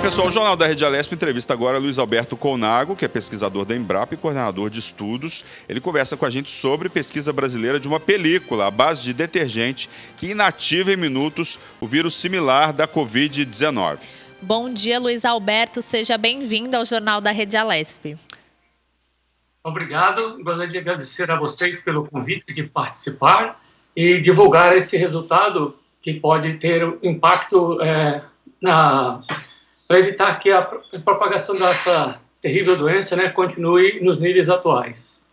Pessoal, o Jornal da Rede Alesp entrevista agora Luiz Alberto Colnago, que é pesquisador da Embrapa e coordenador de estudos. Ele conversa com a gente sobre pesquisa brasileira de uma película à base de detergente que inativa em minutos o vírus similar da Covid-19. Bom dia, Luiz Alberto. Seja bem-vindo ao Jornal da Rede Alesp. Obrigado. Gostaria de agradecer a vocês pelo convite de participar e divulgar esse resultado que pode ter impacto para evitar que a propagação dessa terrível doença, continue nos níveis atuais.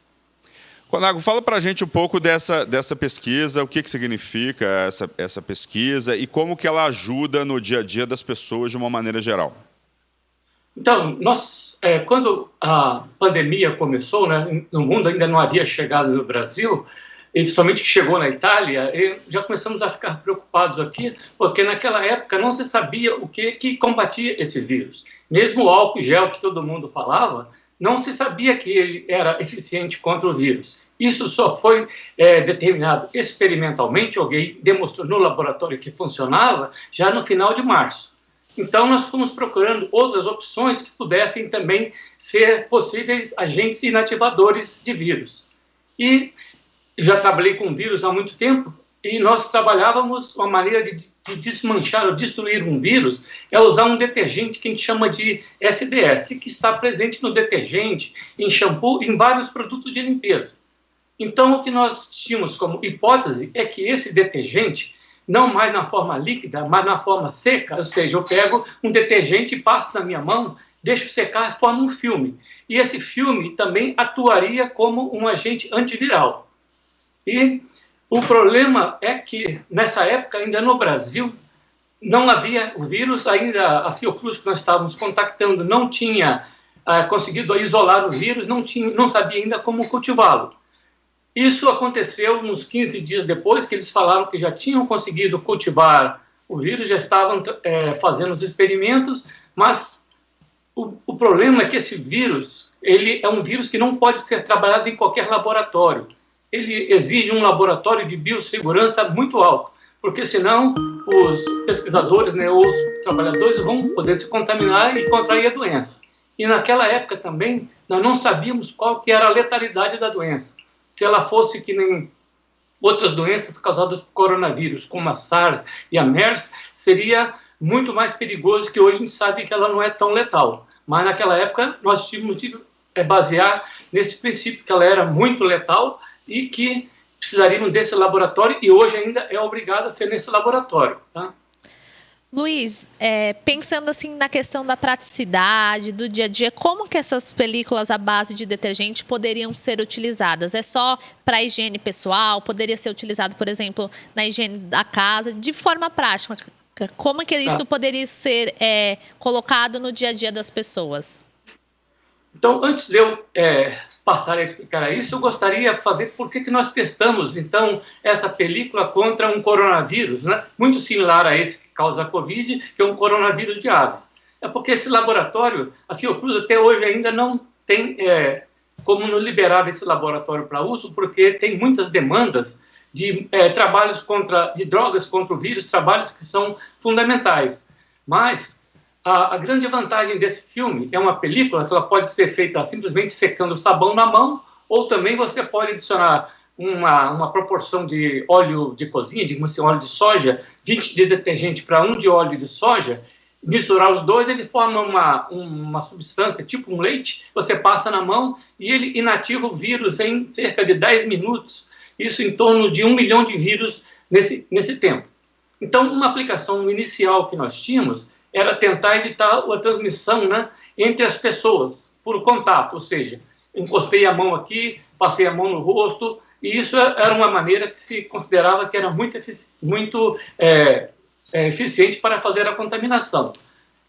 Colnago, fala para a gente um pouco dessa pesquisa, o que significa essa pesquisa e como que ela ajuda no dia a dia das pessoas de uma maneira geral. Então, quando a pandemia começou, no mundo ainda não havia chegado no Brasil, e somente chegou na Itália, já começamos a ficar preocupados aqui, porque naquela época não se sabia o que combatia esse vírus. Mesmo o álcool gel que todo mundo falava, não se sabia que ele era eficiente contra o vírus. Isso só foi determinado experimentalmente, alguém demonstrou no laboratório que funcionava já no final de março. Então, nós fomos procurando outras opções que pudessem também ser possíveis agentes inativadores de vírus. E já trabalhei com vírus há muito tempo e nós trabalhávamos uma maneira de desmanchar ou destruir um vírus é usar um detergente que a gente chama de SDS, que está presente no detergente, em shampoo, em vários produtos de limpeza. Então, o que nós tínhamos como hipótese é que esse detergente, não mais na forma líquida, mas na forma seca, ou seja, eu pego um detergente e passo na minha mão, deixo secar e forma um filme. E esse filme também atuaria como um agente antiviral. E o problema é que, nessa época, ainda no Brasil, não havia o vírus, ainda a Fiocruz que nós estávamos contactando não tinha conseguido isolar o vírus, não sabia ainda como cultivá-lo. Isso aconteceu uns 15 dias depois, que eles falaram que já tinham conseguido cultivar o vírus, já estavam fazendo os experimentos, mas o problema é que esse vírus, ele é um vírus que não pode ser trabalhado em qualquer laboratório. Ele exige um laboratório de biossegurança muito alto, porque senão os pesquisadores, ou os trabalhadores vão poder se contaminar e contrair a doença. E naquela época também, nós não sabíamos qual que era a letalidade da doença. Se ela fosse que nem outras doenças causadas por coronavírus, como a SARS e a MERS, seria muito mais perigoso, que hoje a gente sabe que ela não é tão letal. Mas naquela época nós tínhamos de basear nesse princípio que ela era muito letal e que precisariam desse laboratório, e hoje ainda é obrigado a ser nesse laboratório. Tá? Luiz, pensando assim na questão da praticidade, do dia a dia, como que essas películas à base de detergente poderiam ser utilizadas? É só para higiene pessoal? Poderia ser utilizado, por exemplo, na higiene da casa, de forma prática? Como que isso poderia ser colocado no dia a dia das pessoas? Então, antes de eu passar a explicar isso, eu gostaria de fazer por que nós testamos, então, essa película contra um coronavírus, muito similar a esse que causa a Covid, que é um coronavírus de aves. É porque esse laboratório, a Fiocruz até hoje ainda não tem como nos liberar esse laboratório para uso, porque tem muitas demandas de trabalhos de drogas contra o vírus, trabalhos que são fundamentais. Mas a grande vantagem desse filme é uma película que ela pode ser feita simplesmente secando o sabão na mão, ou também você pode adicionar uma proporção de óleo de cozinha, digamos assim, óleo de soja, 20 de detergente para 1 de óleo de soja, misturar os dois, ele forma uma substância, tipo um leite, você passa na mão e ele inativa o vírus em cerca de 10 minutos, isso em torno de 1 milhão de vírus nesse tempo. Então, uma aplicação inicial que nós tínhamos era tentar evitar a transmissão entre as pessoas, por contato, ou seja, encostei a mão aqui, passei a mão no rosto, e isso era uma maneira que se considerava que era muito eficiente para fazer a contaminação.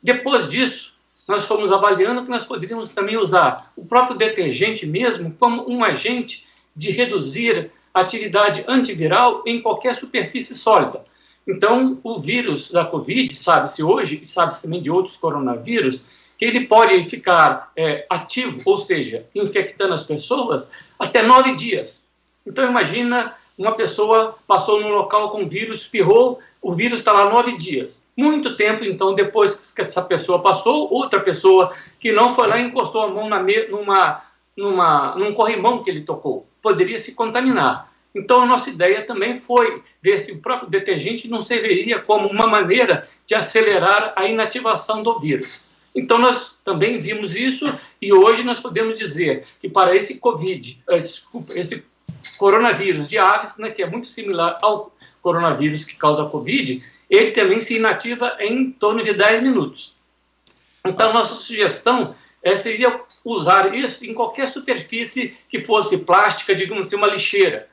Depois disso, nós fomos avaliando que nós poderíamos também usar o próprio detergente mesmo como um agente de reduzir a atividade antiviral em qualquer superfície sólida. Então, o vírus da Covid, sabe-se hoje, e sabe-se também de outros coronavírus, que ele pode ficar ativo, ou seja, infectando as pessoas, até 9 dias. Então, imagina uma pessoa passou num local com vírus, espirrou, o vírus está lá 9 dias. Muito tempo, então, depois que essa pessoa passou, outra pessoa que não foi lá e encostou a mão num corrimão que ele tocou, poderia se contaminar. Então, a nossa ideia também foi ver se o próprio detergente não serviria como uma maneira de acelerar a inativação do vírus. Então, nós também vimos isso e hoje nós podemos dizer que para esse esse coronavírus de aves, né, que é muito similar ao coronavírus que causa a Covid, ele também se inativa em torno de 10 minutos. Então, nossa sugestão seria usar isso em qualquer superfície que fosse plástica, digamos assim, uma lixeira,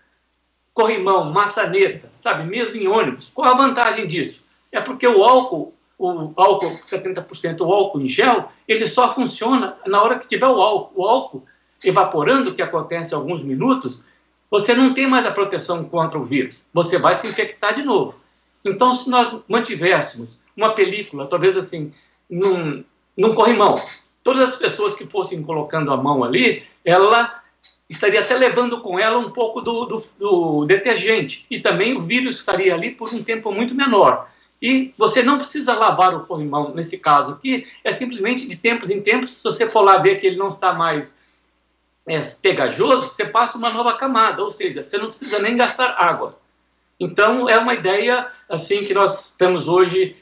corrimão, maçaneta, sabe, mesmo em ônibus. Qual a vantagem disso? É porque o álcool 70% o álcool em gel, ele só funciona na hora que tiver o álcool evaporando, que acontece em alguns minutos, você não tem mais a proteção contra o vírus, você vai se infectar de novo. Então, se nós mantivéssemos uma película, talvez assim, num corrimão, todas as pessoas que fossem colocando a mão ali, ela estaria até levando com ela um pouco do detergente, e também o vírus estaria ali por um tempo muito menor. E você não precisa lavar o corrimão, nesse caso aqui, é simplesmente de tempos em tempos, se você for lá ver que ele não está mais pegajoso, você passa uma nova camada, ou seja, você não precisa nem gastar água. Então, é uma ideia assim que nós estamos hoje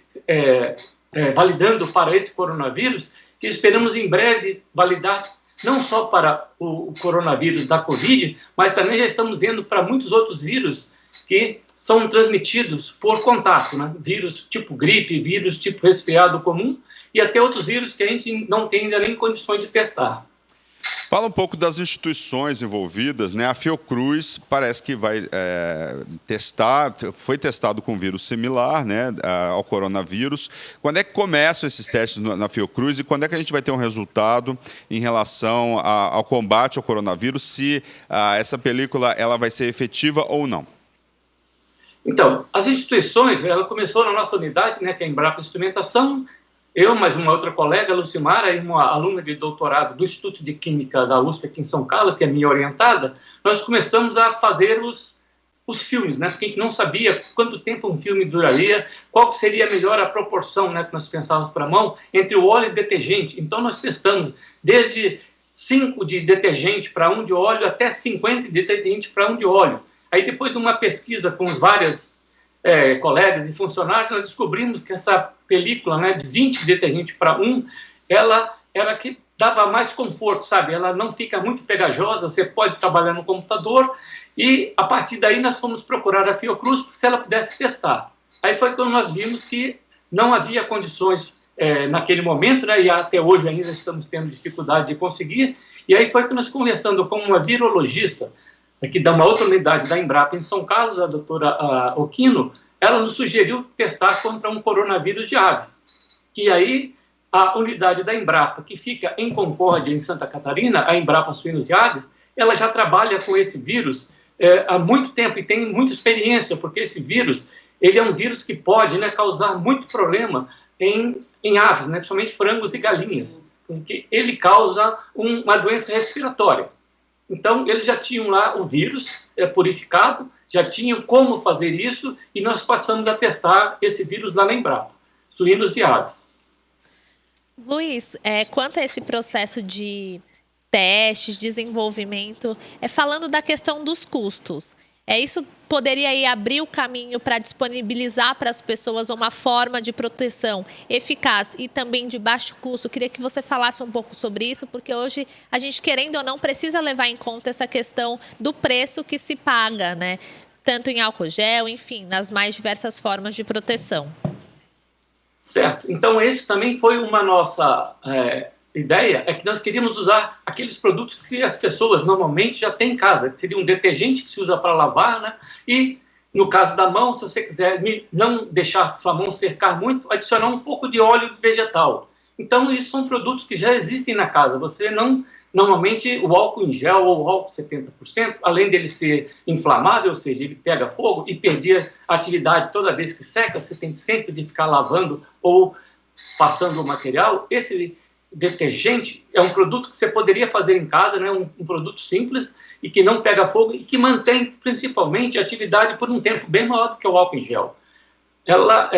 validando para esse coronavírus, que esperamos em breve validar não só para o coronavírus da Covid, mas também já estamos vendo para muitos outros vírus que são transmitidos por contato, né? Vírus tipo gripe, vírus tipo resfriado comum e até outros vírus que a gente não tem ainda nem condições de testar. Fala um pouco das instituições envolvidas, né? A Fiocruz parece que vai foi testado com vírus similar, né, ao coronavírus. Quando é que começam esses testes na Fiocruz e quando é que a gente vai ter um resultado em relação ao combate ao coronavírus, se essa película ela vai ser efetiva ou não? Então, as instituições, ela começou na nossa unidade, né, que é a Embrapa Instrumentação. Eu, mais uma outra colega, Lucimara, e uma aluna de doutorado do Instituto de Química da USP aqui em São Carlos, que é minha orientada, nós começamos a fazer os filmes, né? Porque a gente não sabia quanto tempo um filme duraria, qual seria melhor a proporção, né, que nós pensávamos para a mão, entre o óleo e o detergente. Então, nós testamos desde 5 de detergente para 1 de óleo até 50 de detergente para 1 de óleo. Aí, depois de uma pesquisa com várias colegas e funcionários, nós descobrimos que essa película, né, de 20 de detergente para 1, ela era que dava mais conforto, sabe? Ela não fica muito pegajosa, você pode trabalhar no computador e, a partir daí, nós fomos procurar a Fiocruz se ela pudesse testar. Aí foi quando nós vimos que não havia condições naquele momento, né, e até hoje ainda estamos tendo dificuldade de conseguir, e aí foi que nós conversando com uma virologista aqui da uma outra unidade da Embrapa em São Carlos, a doutora Oquino, ela nos sugeriu testar contra um coronavírus de aves. Que aí a unidade da Embrapa, que fica em Concórdia, em Santa Catarina, a Embrapa Suínos e Aves, ela já trabalha com esse vírus há muito tempo e tem muita experiência, porque esse vírus, ele é um vírus que pode, né, causar muito problema em aves, né, principalmente frangos e galinhas, porque ele causa uma doença respiratória. Então, eles já tinham lá o vírus purificado, já tinham como fazer isso, e nós passamos a testar esse vírus lá na Embrapa, suínos e aves. Luiz, quanto a esse processo de testes, desenvolvimento, falando da questão dos custos, isso poderia aí abrir o caminho para disponibilizar para as pessoas uma forma de proteção eficaz e também de baixo custo? Queria que você falasse um pouco sobre isso, porque hoje a gente, querendo ou não, precisa levar em conta essa questão do preço que se paga, né? Tanto em álcool gel, enfim, nas mais diversas formas de proteção. Certo. Então, esse também foi uma nossa ideia, é que nós queríamos usar aqueles produtos que as pessoas normalmente já têm em casa, que seria um detergente que se usa para lavar, né? E, no caso da mão, se você quiser não deixar a sua mão secar muito, adicionar um pouco de óleo vegetal. Então, isso são produtos que já existem na casa. Você não... Normalmente, o álcool em gel ou o álcool 70%, além dele ser inflamável, ou seja, ele pega fogo e perder a atividade toda vez que seca, você tem sempre de ficar lavando ou passando o material. Esse detergente é um produto que você poderia fazer em casa, né? Um produto simples e que não pega fogo e que mantém, principalmente, a atividade por um tempo bem maior do que o álcool em gel. ela,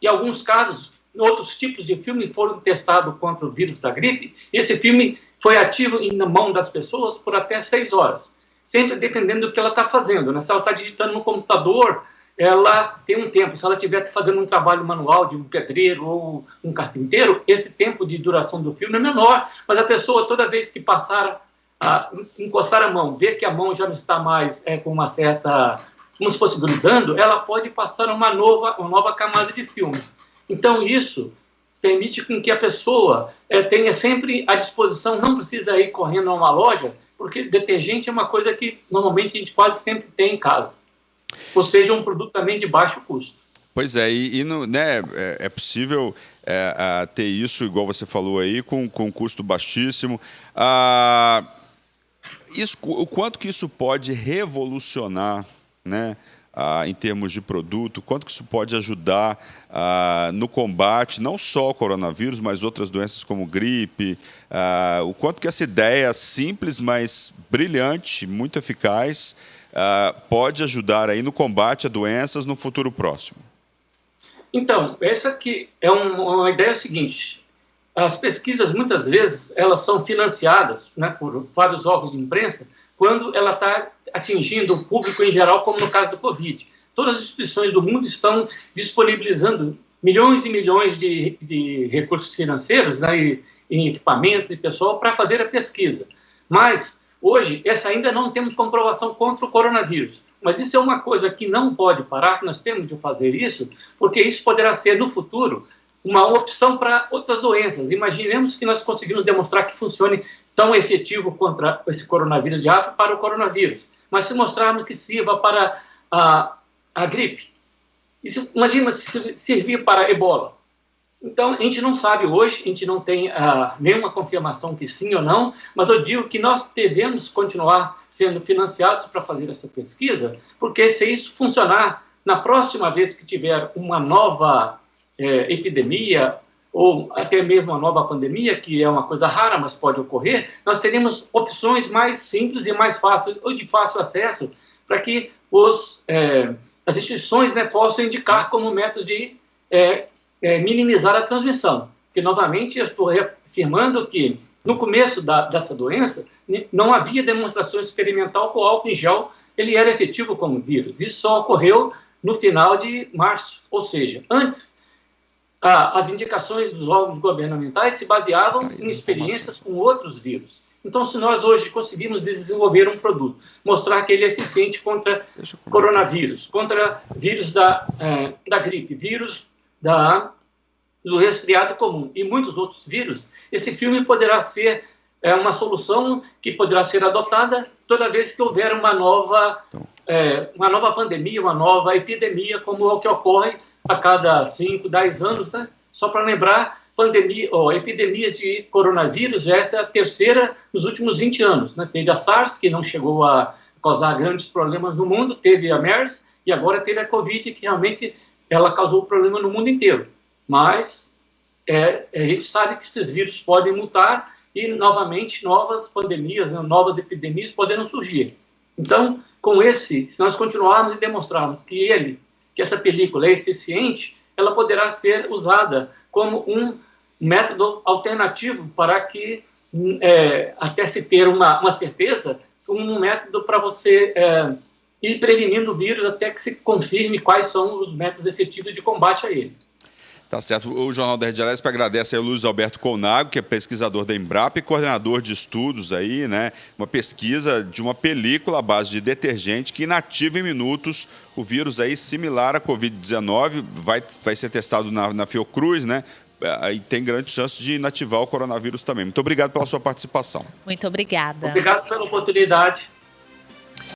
em alguns casos, outros tipos de filme foram testados contra o vírus da gripe. Esse filme foi ativo na mão das pessoas por até 6 horas, sempre dependendo do que ela está fazendo, né? Se ela está digitando no computador, ela tem um tempo. Se ela estiver fazendo um trabalho manual de um pedreiro ou um carpinteiro, esse tempo de duração do filme é menor, mas a pessoa, toda vez que passar a encostar a mão, ver que a mão já não está mais com uma certa, como se fosse grudando, ela pode passar uma nova camada de filme. Então, isso permite com que a pessoa tenha sempre à disposição, não precisa ir correndo a uma loja, porque detergente é uma coisa que normalmente a gente quase sempre tem em casa. Ou seja, um produto também de baixo custo. Pois é, né, é possível ter isso, igual você falou aí, com custo baixíssimo. O quanto que isso pode revolucionar, né, em termos de produto, quanto que isso pode ajudar no combate, não só ao coronavírus, mas outras doenças como gripe, o quanto que essa ideia simples, mas brilhante, muito eficaz, pode ajudar aí no combate a doenças no futuro próximo? Então, essa aqui é uma ideia seguinte. As pesquisas, muitas vezes, elas são financiadas, né, por vários órgãos de imprensa, quando ela está atingindo o público em geral, como no caso do Covid. Todas as instituições do mundo estão disponibilizando milhões e milhões de recursos financeiros, né, em equipamentos e pessoal para fazer a pesquisa. Mas, hoje, ainda não temos comprovação contra o coronavírus. Mas isso é uma coisa que não pode parar, que nós temos de fazer isso, porque isso poderá ser, no futuro, uma opção para outras doenças. Imaginemos que nós conseguimos demonstrar que funcione tão efetivo contra esse coronavírus de África para o coronavírus. Mas se mostrarmos que sirva para a gripe, isso, imagina se servir para ebola. Então, a gente não sabe hoje, a gente não tem nenhuma confirmação que sim ou não, mas eu digo que nós devemos continuar sendo financiados para fazer essa pesquisa, porque se isso funcionar, na próxima vez que tiver uma nova epidemia, ou até mesmo uma nova pandemia, que é uma coisa rara, mas pode ocorrer, nós teremos opções mais simples e mais fáceis, ou de fácil acesso, para que as instituições, né, possam indicar como método de minimizar a transmissão. Porque, novamente, eu estou reafirmando que, no começo dessa doença, não havia demonstração experimental que o álcool em gel ele era efetivo como vírus. Isso só ocorreu no final de março, ou seja, antes, as indicações dos órgãos governamentais se baseavam em experiências com outros vírus. Então, se nós hoje conseguimos desenvolver um produto, mostrar que ele é eficiente contra coronavírus, contra vírus da gripe, vírus do resfriado comum e muitos outros vírus, esse filme poderá ser uma solução que poderá ser adotada toda vez que houver uma nova pandemia, uma nova epidemia, como é o que ocorre a cada 5, 10 anos, né? Só para lembrar, epidemia de coronavírus, essa é a terceira nos últimos 20 anos. Né? Teve a SARS, que não chegou a causar grandes problemas no mundo, teve a MERS e agora teve a Covid, que realmente ela causou problema no mundo inteiro. Mas a gente sabe que esses vírus podem mutar e, novamente, novas pandemias, novas epidemias poderão surgir. Então, se nós continuarmos e demonstrarmos que essa película é eficiente, ela poderá ser usada como um método alternativo para que, até se ter uma certeza, um método para você ir prevenindo o vírus até que se confirme quais são os métodos efetivos de combate a ele. Tá certo. O Jornal da Rede Alesp agradece ao Luiz Alberto Colnago, que é pesquisador da Embrapa e coordenador de estudos aí, né? Uma pesquisa de uma película à base de detergente que inativa em minutos o vírus aí similar à Covid-19, vai ser testado na Fiocruz, né? E tem grande chance de inativar o coronavírus também. Muito obrigado pela sua participação. Muito obrigada. Obrigado pela oportunidade.